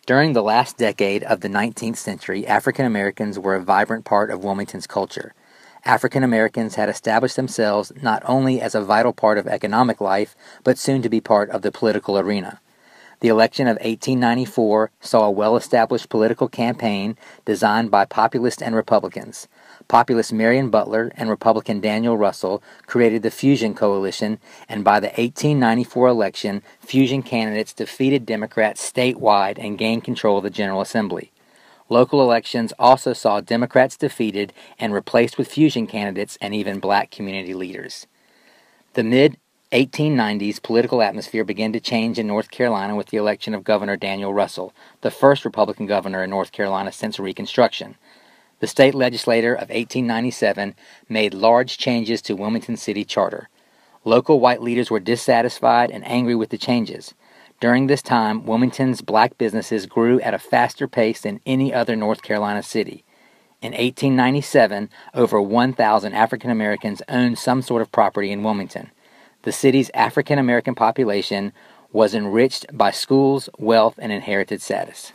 During the last decade of the 19th century, African Americans were a vibrant part of Wilmington's culture. African Americans had established themselves not only as a vital part of economic life, but soon to be part of the political arena. The election of 1894 saw a well-established political campaign designed by populists and Republicans. Populist Marion Butler and Republican Daniel Russell created the Fusion Coalition, and by the 1894 election, Fusion candidates defeated Democrats statewide and gained control of the General Assembly. Local elections also saw Democrats defeated and replaced with Fusion candidates and even black community leaders. The mid-1890s political atmosphere began to change in North Carolina with the election of Governor Daniel Russell, the first Republican governor in North Carolina since Reconstruction. The state legislature of 1897 made large changes to Wilmington City Charter. Local white leaders were dissatisfied and angry with the changes. During this time, Wilmington's black businesses grew at a faster pace than any other North Carolina city. In 1897, over 1,000 African Americans owned some sort of property in Wilmington. The city's African American population was enriched by schools, wealth, and inherited status.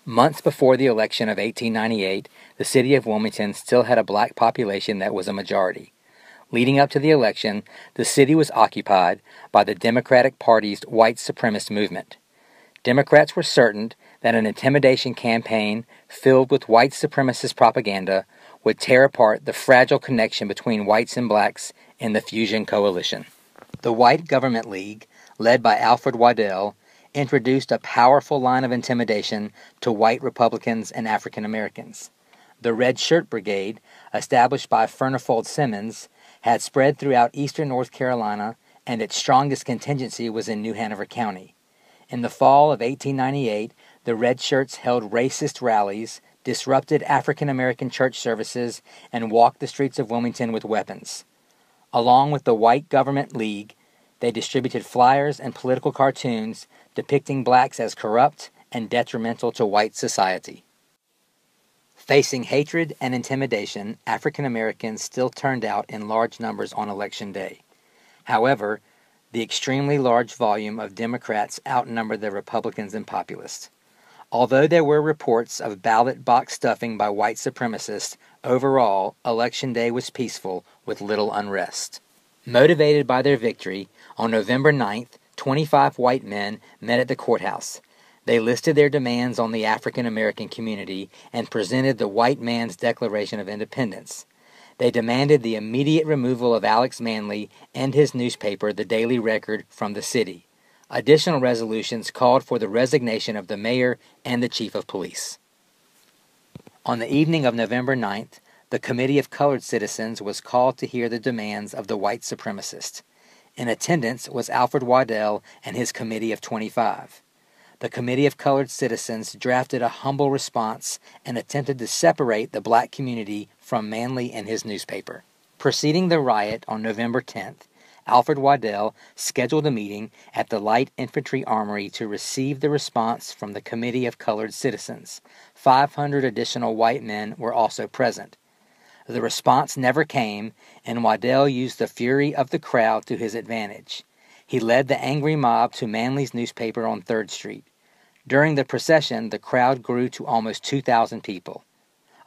Months before the election of 1898, the city of Wilmington still had a black population that was a majority. Leading up to the election, the city was occupied by the Democratic Party's white supremacist movement. Democrats were certain that an intimidation campaign filled with white supremacist propaganda would tear apart the fragile connection between whites and blacks in the Fusion Coalition. The White Government League, led by Alfred Waddell, introduced a powerful line of intimidation to white Republicans and African Americans. The Red Shirt Brigade, established by Furnifold Simmons, had spread throughout eastern North Carolina, and its strongest contingency was in New Hanover County. In the fall of 1898, the Red Shirts held racist rallies, disrupted African American church services, and walked the streets of Wilmington with weapons. Along with the White Government League, they distributed flyers and political cartoons depicting blacks as corrupt and detrimental to white society. Facing hatred and intimidation, African Americans still turned out in large numbers on Election Day. However, the extremely large volume of Democrats outnumbered the Republicans and populists. Although there were reports of ballot box stuffing by white supremacists, overall, Election Day was peaceful with little unrest. Motivated by their victory, on November 9th, 25 white men met at the courthouse. They listed their demands on the African American community and presented the white man's Declaration of Independence. They demanded the immediate removal of Alex Manley and his newspaper, the Daily Record, from the city. Additional resolutions called for the resignation of the mayor and the chief of police. On the evening of November 9th, the Committee of Colored Citizens was called to hear the demands of the white supremacists. In attendance was Alfred Waddell and his committee of 25. The Committee of Colored Citizens drafted a humble response and attempted to separate the black community from Manley and his newspaper. Preceding the riot on November 10th, Alfred Waddell scheduled a meeting at the Light Infantry Armory to receive the response from the Committee of Colored Citizens. 500 additional white men were also present. The response never came, and Waddell used the fury of the crowd to his advantage. He led the angry mob to Manley's newspaper on 3rd Street. During the procession, the crowd grew to almost 2,000 people.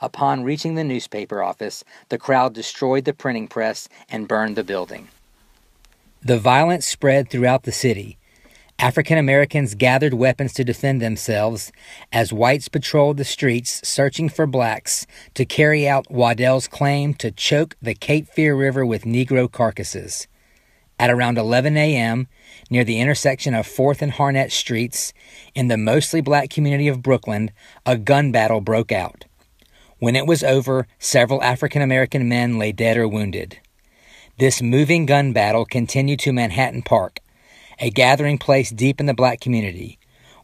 Upon reaching the newspaper office, the crowd destroyed the printing press and burned the building. The violence spread throughout the city. African Americans gathered weapons to defend themselves as whites patrolled the streets searching for blacks to carry out Waddell's claim to choke the Cape Fear River with Negro carcasses. At around 11 a.m., near the intersection of 4th and Harnett Streets, in the mostly black community of Brooklyn, a gun battle broke out. When it was over, several African American men lay dead or wounded. This moving gun battle continued to Manhattan Park, a gathering place deep in the black community,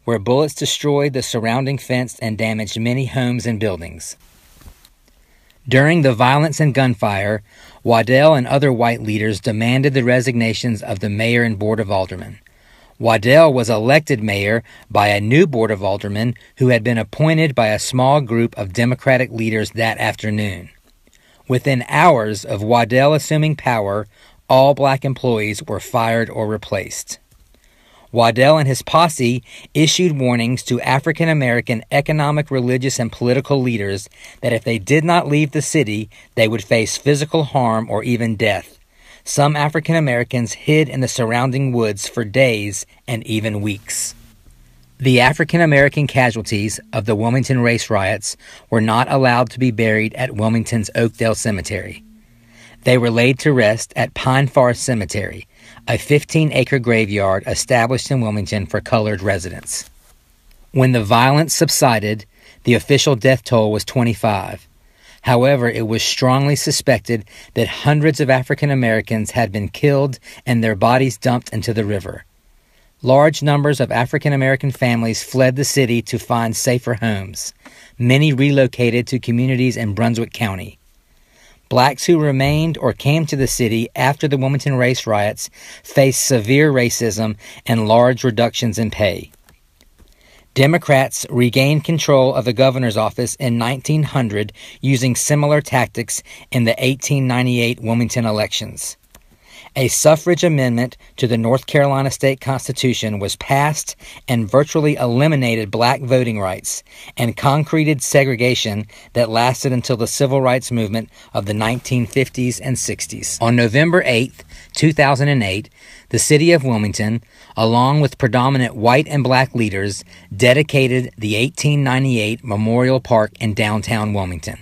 where bullets destroyed the surrounding fence and damaged many homes and buildings. During the violence and gunfire, Waddell and other white leaders demanded the resignations of the mayor and board of aldermen. Waddell was elected mayor by a new board of aldermen who had been appointed by a small group of Democratic leaders that afternoon. Within hours of Waddell assuming power, all black employees were fired or replaced. Waddell and his posse issued warnings to African American economic, religious, and political leaders that if they did not leave the city, they would face physical harm or even death. Some African Americans hid in the surrounding woods for days and even weeks. The African American casualties of the Wilmington race riots were not allowed to be buried at Wilmington's Oakdale Cemetery. They were laid to rest at Pine Forest Cemetery, a 15-acre graveyard established in Wilmington for colored residents. When the violence subsided, the official death toll was 25. However, it was strongly suspected that hundreds of African Americans had been killed and their bodies dumped into the river. Large numbers of African American families fled the city to find safer homes. Many relocated to communities in Brunswick County. Blacks who remained or came to the city after the Wilmington race riots faced severe racism and large reductions in pay. Democrats regained control of the governor's office in 1900 using similar tactics in the 1898 Wilmington elections. A suffrage amendment to the North Carolina state constitution was passed and virtually eliminated black voting rights and concreted segregation that lasted until the civil rights movement of the 1950s and 60s. On November 8, 2008, the city of Wilmington, along with predominant white and black leaders, dedicated the 1898 Memorial Park in downtown Wilmington.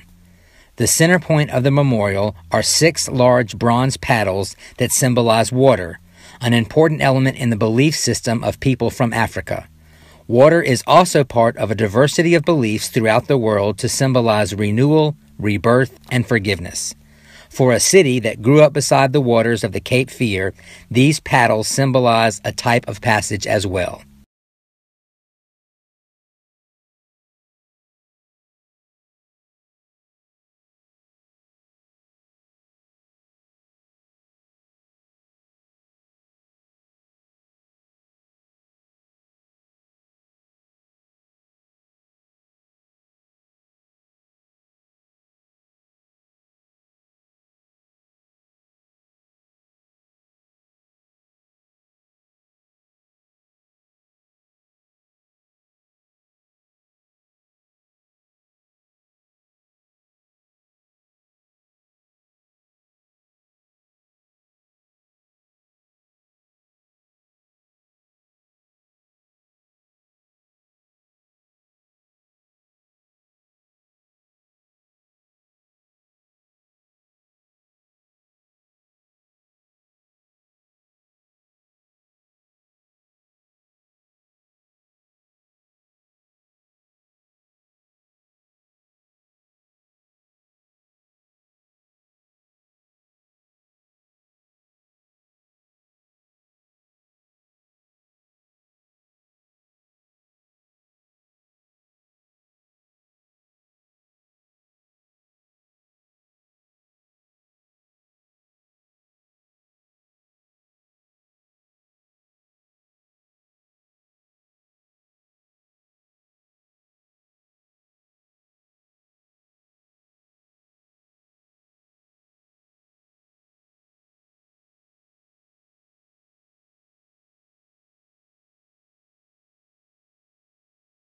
The center point of the memorial are 6 large bronze paddles that symbolize water, an important element in the belief system of people from Africa. Water is also part of a diversity of beliefs throughout the world to symbolize renewal, rebirth, and forgiveness. For a city that grew up beside the waters of the Cape Fear, these paddles symbolize a type of passage as well.